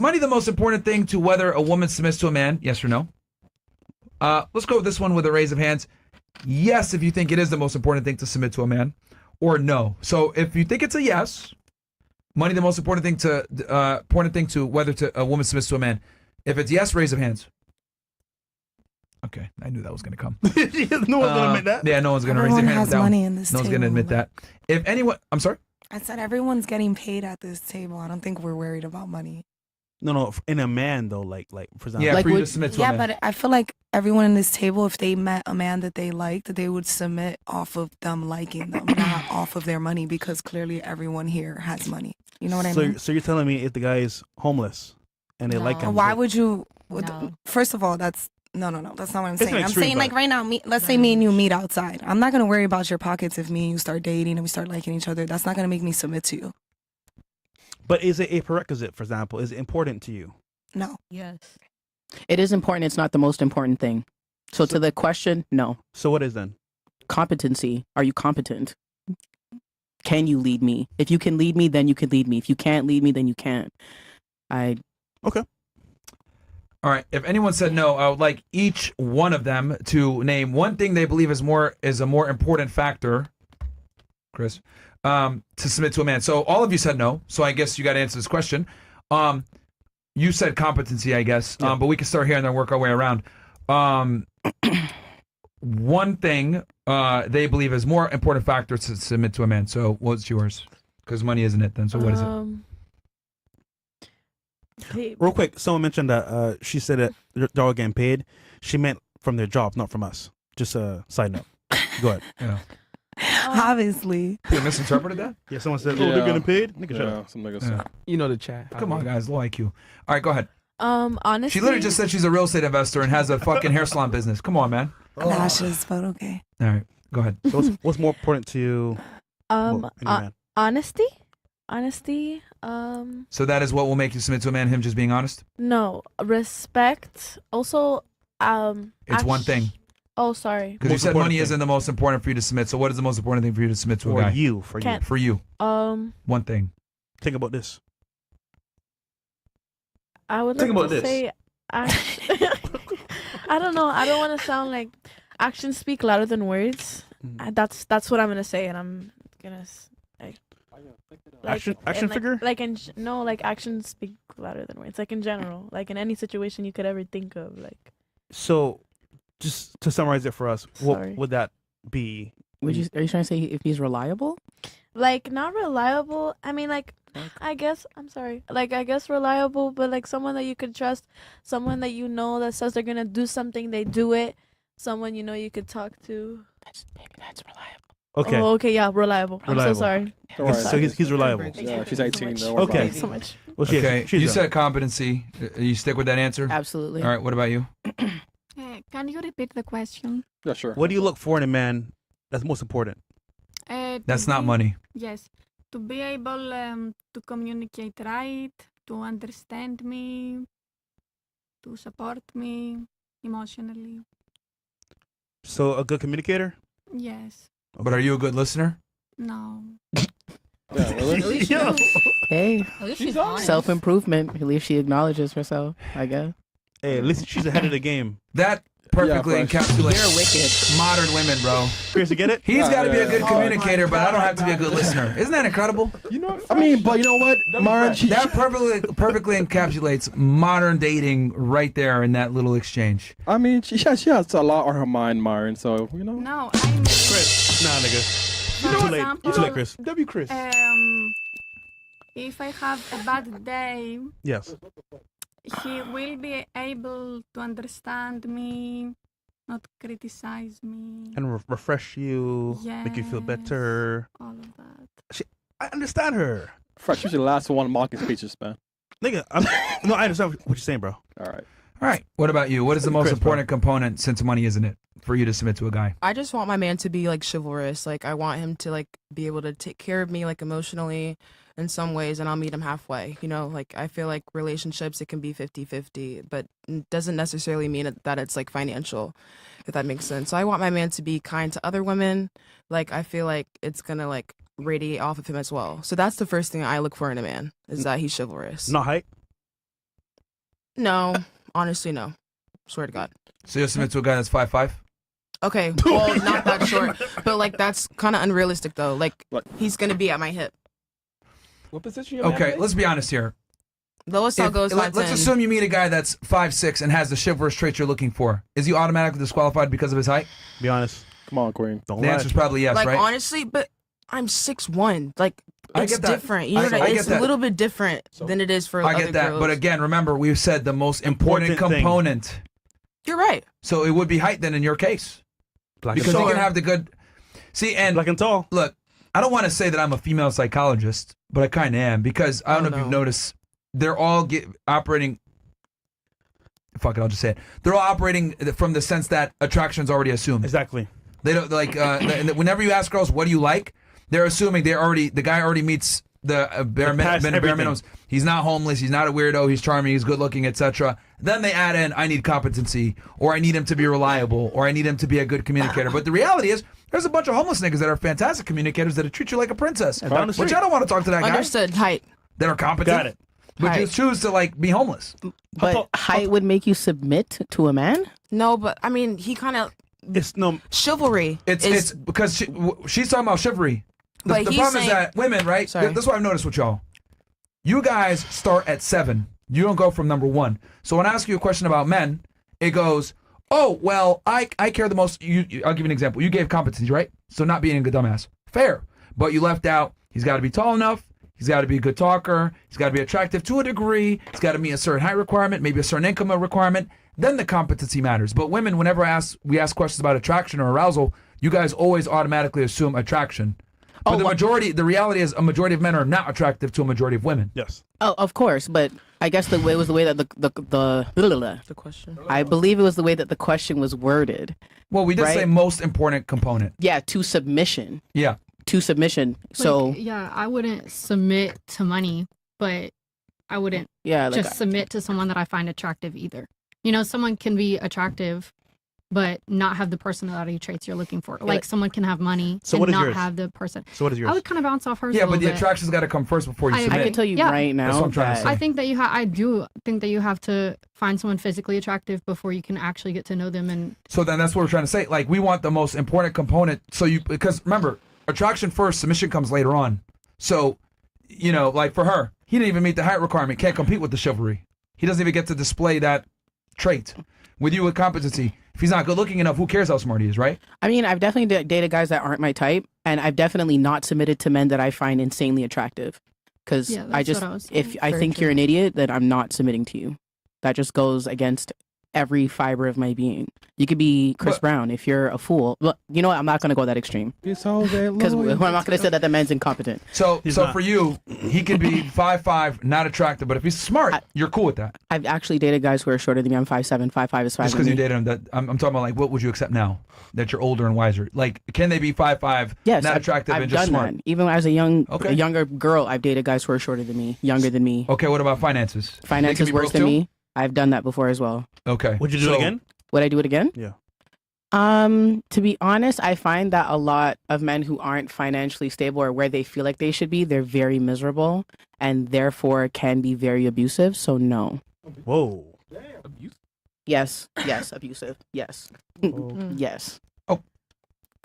money the most important thing to whether a woman submits to a man? Yes or no? Let's go with this one with a raise of hands. Yes, if you think it is the most important thing to submit to a man, or no. So if you think it's a yes, money the most important thing to whether a woman submits to a man. If it's yes, raise of hands. Okay, I knew that was going to come. No one's going to admit that. Yeah, no one's going to raise their hand. Everyone has money in this No one's going to admit that. If anyone, I'm sorry? I said everyone's getting paid at this table. I don't think we're worried about money. No, in a man though, like for example. Yeah, like for you to submit to a man. Yeah, but I feel like everyone in this table, if they met a man that they liked, they would submit off of them liking them, not off of their money, because clearly everyone here has money. You know what I mean? So you're telling me if the guy is homeless and they like him, why would you? No. First of all, that's no. That's not what I'm saying. an I'm extreme, saying like right now, let's say me and you meet outside. I'm not gonna worry about your pockets if me and you start dating and we start liking each other. That's not gonna make me submit to you. But is it a prerequisite, for example? Is it important to you? No. Yes. It is important. It's not the most important thing. So to the question, no. So what is then? Competency. Are you competent? Can you lead me? If you can lead me, then you can lead me. If you can't lead me, then you can't. Okay. All right. If anyone said no, I would like each one of them to name one thing they believe is a more important factor, Chris, to submit to a man. So all of you said no. So I guess you got to answer this question. You said competency, I guess, Yeah. but we can start here and then work our way around. One thing they believe is more important factor to submit to a man. So what's yours? Because money isn't it then. So what is it? Real quick, someone mentioned that she said that they're all getting paid. She meant from their job, not from us. Just a side note. Go ahead. Yeah. Obviously. You misinterpreted that? Yeah, someone said, "Oh, they're getting paid." Nigga, shut up. Some niggas say. You know the chat. Come on, guys. Low IQ. All right, go ahead. Honestly, She literally just said she's a real estate investor and has a fucking hair salon business. Come on, man. Lashes, but okay. All right, go ahead. So what's more important to you? honesty. So that is what will make you submit to a man, him just being honest? No, respect. Also, It's one thing. Oh, sorry. Because you said money isn't the most important for you to submit. So what is the most important thing for you to submit to a guy? For you. One thing. Think about this. I would like to say I don't know. I don't want to sound like actions speak louder than words. That's what I'm gonna say, and I'm gonna action figure. Like actions speak louder than words. Like in general, like in any situation you could ever think of. Like so, just to summarize it for us, what would that be? Are you trying to say if he's reliable? Like not reliable. I mean, like I guess I'm sorry. Like I guess reliable, but like someone that you could trust, someone that you know that says they're gonna do something, they do it. Someone you know you could talk to. Maybe that's reliable. Okay. Oh, okay. Yeah, reliable. I'm so sorry. So he's reliable. Yeah, she's 18. Okay. Thank you so much. Okay. You said competency. You stick with that answer? Absolutely. All right. What about you? Can you repeat the question? Yeah, sure. What do you look for in a man that's most important? That's not money. Yes. To be able to communicate right, to understand me, to support me emotionally. So a good communicator? Yes. But are you a good listener? No. Hey, she's self-improvement. At least she acknowledges herself, I guess. Hey, at least she's ahead of the game. That perfectly encapsulates They're wicked. modern women, bro. Chris, you get it? He's got to be a good communicator, but I don't have to be a good listener. Isn't that incredible? You know, I mean, but you know what, Maren? That perfectly encapsulates modern dating right there in that little exchange. I mean, she has a lot on her mind, Maren. So you know. No, I mean. Chris, nah, nigga. For Too late. example, Too late, Chris. W. Chris. If I have a bad day, Yes. he will be able to understand me, not criticize me. And refresh you, make you feel better. All of that. I understand her. Fresh, she's the last one mocking speeches, man. Nigga, no, I understand what you're saying, bro. All right. All right. What about you? What is the most important component, since money isn't it, for you to submit to a guy? I just want my man to be like chivalrous. Like I want him to like be able to take care of me like emotionally in some ways, and I'll meet him halfway. You know, like I feel like relationships, it can be 50-50, but it doesn't necessarily mean that it's like financial, if that makes sense. So I want my man to be kind to other women. Like I feel like it's gonna like radiate off of him as well. So that's the first thing I look for in a man, is that he's chivalrous. Not height? No, honestly, no. Swear to God. So you'll submit to a guy that's 5'5"? Okay, well, not that short, but like that's kind of unrealistic though. Like he's gonna be at my hip. What position? You Okay, let's be honest here. Lowest I'll go is 5'10". Let's assume you meet a guy that's 5'6" and has the chivalrous traits you're looking for. Is he automatically disqualified because of his height? Be honest. Come on, Queen. Don't The lie. answer's probably yes, Like right? honestly, but I'm 6'1". Like I it's get that. different. You know, I it's get that. a little bit different than it is for I other get that. girls. But again, remember, we've said the most important Important thing. component. You're right. So it would be height then in your case. Black Because and you tall. can have the good. See, and Black and tall. look, I don't want to say that I'm a female psychologist, but I kind of am because I don't know if you've no. noticed, they're all operating. Fuck it, I'll just say it. They're all operating from the sense that attraction's already assumed. Exactly. They don't like whenever you ask girls what do you like, they're assuming the guy already meets the bare past everything. minimums. He's not homeless. He's not a weirdo. He's charming. He's good looking, etc. Then they add in, I need competency, or I need him to be reliable, or I need him to be a good communicator. But the reality is, there's a bunch of homeless niggas that are fantastic communicators that treat you like a princess. And down the Which street. I don't want to talk to that guy. Understood. Height. That are competent. Got it. But you Height. choose to like be homeless. But height would make you submit to a man? No, but I mean, he kind of It's no. chivalry. It's because she's talking about chivalry. The But he's problem is saying- that women, right? Sorry. That's what I've noticed with y'all. You guys start at 7. You don't go from number 1. So when I ask you a question about men, it goes, oh, well, I care the most. I'll give you an example. You gave competency, right? So not being a good dumbass. Fair. But you left out, he's got to be tall enough. He's got to be a good talker. He's got to be attractive to a degree. He's got to meet a certain height requirement, maybe a certain income requirement. Then the competency matters. But women, whenever we ask questions about attraction or arousal, you guys always automatically assume attraction. But the reality is a majority of men are not attractive to a majority of women. Yes. Oh, of course, but I guess it was the way that the question. I believe it was the way that the question was worded. Well, we did Right. say most important component. Yeah, to submission. Yeah. To submission. So Like, yeah, I wouldn't submit to money, but I wouldn't yeah, like just submit to someone that I find attractive either. You know, someone can be attractive, but not have the personality traits you're looking for. Like someone can have money So and what is not yours? have the person. So what is yours? I would kind of bounce off hers. Yeah, a but little the bit. attraction's got to come first before you I submit. I can tell you Yeah. right now That's what I'm trying to that say. I think that I do think that you have to find someone physically attractive before you can actually get to know them. And So then that's what we're trying to say. Like, we want the most important component. Because remember, attraction first, submission comes later on. So, you know, like for her, he didn't even meet the height requirement, can't compete with the chivalry. He doesn't even get to display that trait. With you, with competency, if he's not good looking enough, who cares how smart he is, right? I mean, I've definitely dated guys that aren't my type, and I've definitely not submitted to men that I find insanely attractive. Because Yeah, I that's just, what I was if saying. I Very think true. you're an idiot, then I'm not submitting to you. That just goes against every fiber of my being. You could be Chris But- Brown if you're a fool. Well, you know what? I'm not going to go that extreme. It's all that Because I'm loyalty. not going to say that the man's incompetent. So He's so not. for you, he could be 5'5", not attractive, but if he's smart, you're cool with that. I've actually dated guys who are shorter than me. I'm 5'7", 5'5" is 5 Just because you dated him, that I'm talking about like, what would you accept now that you're older and wiser? Like, can they be 5'5", Yes, not I've- attractive I've and just done smart? that. Even as a Okay. younger girl, I've dated guys who are shorter than me, younger than me. Okay, what about finances? They can Finances be worse broke than too? me. I've done that before as well. Okay. Would you do So- it again? Would I do it again? Yeah. To be honest, I find that a lot of men who aren't financially stable or where they feel like they should be, they're very miserable and therefore can be very abusive. So no. Whoa. Yes. Yes. Abusive. Yes. Yes.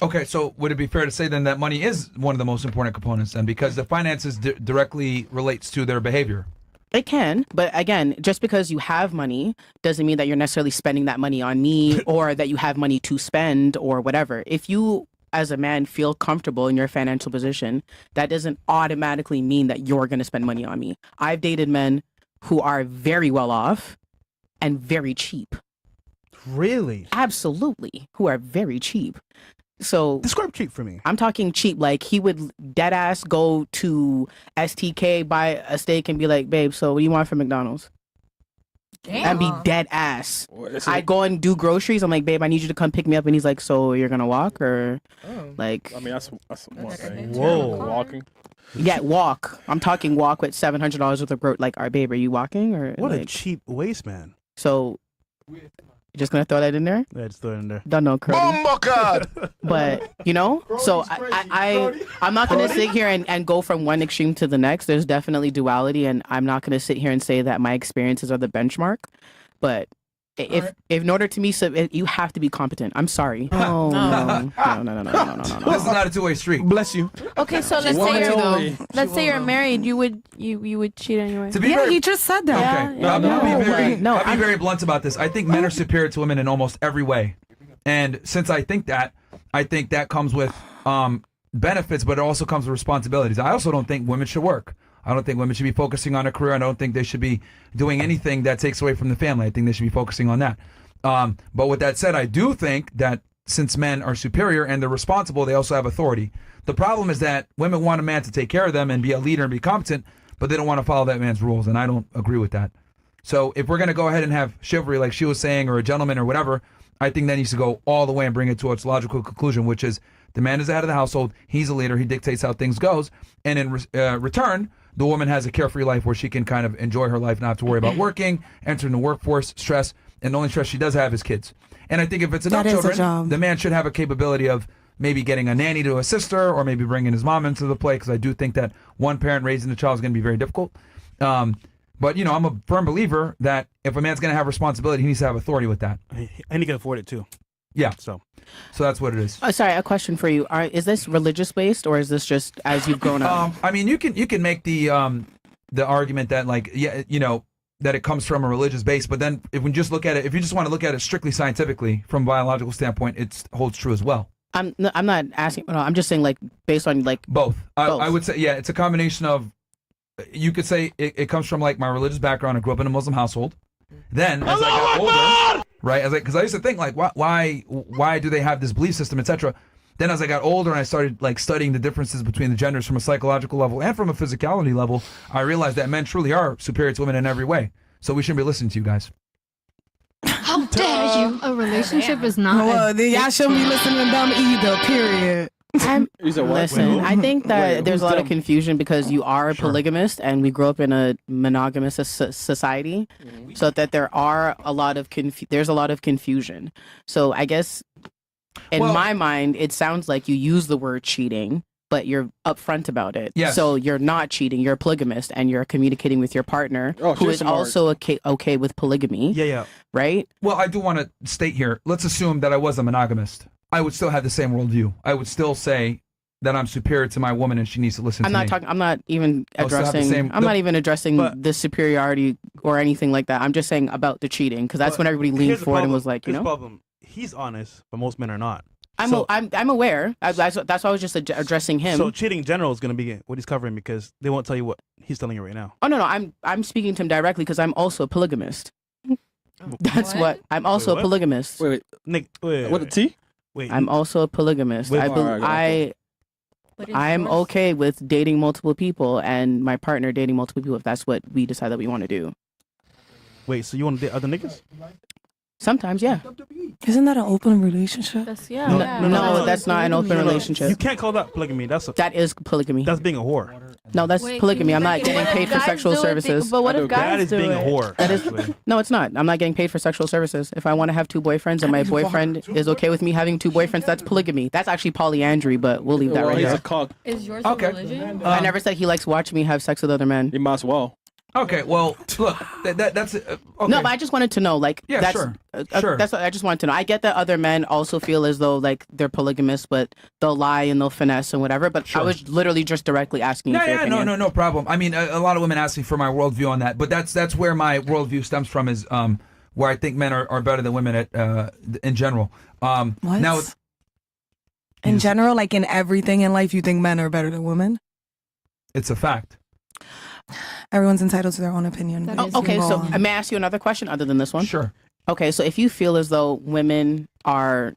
Okay, so would it be fair to say then that money is one of the most important components then, because the finances directly relates to their behavior? It can, but again, just because you have money doesn't mean that you're necessarily spending that money on me or that you have money to spend or whatever. If you, as a man, feel comfortable in your financial position, that doesn't automatically mean that you're going to spend money on me. I've dated men who are very well off and very cheap. Really? Absolutely. Who are very cheap. So Describe cheap for me. I'm talking cheap. Like he would dead ass go to STK, buy a steak and be like, babe, so what do you want from McDonald's? And be dead ass. What is I it? go and do groceries. I'm like, babe, I need you to come pick me up. And he's like, so you're going to walk or like, I mean, that's one thing. Whoa. Walking. yeah, walk. I'm talking walk with $700 worth of like, our babe, are you walking or What a like, cheap waste man. so You just gonna throw that in there? Yeah, just throw it in there. Don't know, Cody. But so I'm not gonna sit here and go from one extreme to the next. There's definitely duality, and I'm not gonna sit here and say that my experiences are the benchmark. But if in order to me, you have to be competent. I'm sorry. Oh no. This is not a two-way street. Bless you. Okay, so let's say you're married, you would cheat anyway. To be very, he just said that. okay. Yeah, I'll be very blunt about this. I think men are superior to women in almost every way, and since I think that comes with benefits, but it also comes with responsibilities. I also don't think women should work. I don't think women should be focusing on a career. I don't think they should be doing anything that takes away from the family. I think they should be focusing on that. But with that said, I do think that since men are superior and they're responsible, they also have authority. The problem is that women want a man to take care of them and be a leader and be competent, but they don't want to follow that man's rules, and I don't agree with that. So if we're going to go ahead and have chivalry, like she was saying, or a gentleman or whatever, I think that needs to go all the way and bring it to its logical conclusion, which is the man is the head of the household, he's a leader, he dictates how things goes, and in return, the woman has a carefree life where she can kind of enjoy her life, not have to worry about working, entering the workforce, stress, and the only stress she does have is kids. And I think if it's enough children, the man should have a capability of maybe getting a nanny to assist her, or maybe bringing his mom into the play, because I do think that one parent raising a child is going to be very difficult. But, I'm a firm believer that if a man's going to have responsibility, he needs to have authority with that. And he can afford it too. Yeah. So that's what it is. Sorry, a question for you. Is this religious based, or is this just as you've grown up? I mean, you can make the argument that that it comes from a religious base, but then if we just look at it, if you just want to look at it strictly scientifically from a biological standpoint, it holds true as well. I'm not asking. No, I'm just saying based on both. I would say it's a combination of. You could say it comes from my religious background. I grew up in a Muslim household. Then as I got older, right? Because I used to think why do they have this belief system, etc. Then as I got older and I started studying the differences between the genders from a psychological level and from a physicality level, I realized that men truly are superior to women in every way. So we shouldn't be listening to you guys. How dare you? A relationship is not. Well, then y'all shouldn't be listening to them either. Period. Listen, I think that there's a lot of confusion because you are a polygamist and we grew up in a monogamous society, so that there's a lot of confusion. So I guess in my mind, it sounds like you use the word cheating, but you're upfront about it. Yes. So you're not cheating. You're a polygamist and you're communicating with your partner who is also okay with polygamy. Yeah. Right? Well, I do want to state here, let's assume that I was a monogamist. I would still have the same worldview. I would still say that I'm superior to my woman and she needs to listen to me. I'm not even addressing. I'm not even addressing the superiority or anything like that. I'm just saying about the cheating, because that's when everybody leaned forward and was like, Here's the problem. He's honest, but most men are not. I'm aware. That's why I was just addressing him. So cheating in general is going to be what he's covering, because they won't tell you what he's telling you right now. Oh no, I'm speaking to him directly because I'm also a polygamist. That's what I'm also a polygamist. Wait, Nick, what a T? Wait, I'm also a polygamist. I'm okay with dating multiple people and my partner dating multiple people if that's what we decide that we want to do. Wait, so you want to date other niggas? Sometimes, yeah. Isn't that an open relationship? No, that's not an open relationship. You can't call that polygamy. That is polygamy. That's being a whore. No, that's polygamy. I'm not getting paid for sexual services. But what if guys that is do being it? a whore. That is no, it's not. I'm not getting paid for sexual services. If I want to have two boyfriends and my boyfriend is okay with me having two boyfriends, that's polygamy. That's actually polyandry, but we'll leave that right here. Is yours a religion? I never said he likes watching me have sex with other men. You might as well. Okay, well, look, that's okay. No, but I just wanted to know, sure. Sure. That's what I just wanted to know. I get that other men also feel as though they're polygamous, but they'll lie and they'll finesse and whatever. But I was literally just directly asking you for your opinion. No problem. I mean, a lot of women ask me for my worldview on that, but that's where my worldview stems from, is where I think men are better than women at in general. What? Now, in general, in everything in life, you think men are better than women? It's a fact. Everyone's entitled to their own opinion. Okay, so may I ask you another question other than this one? Sure. Okay, so if you feel as though women are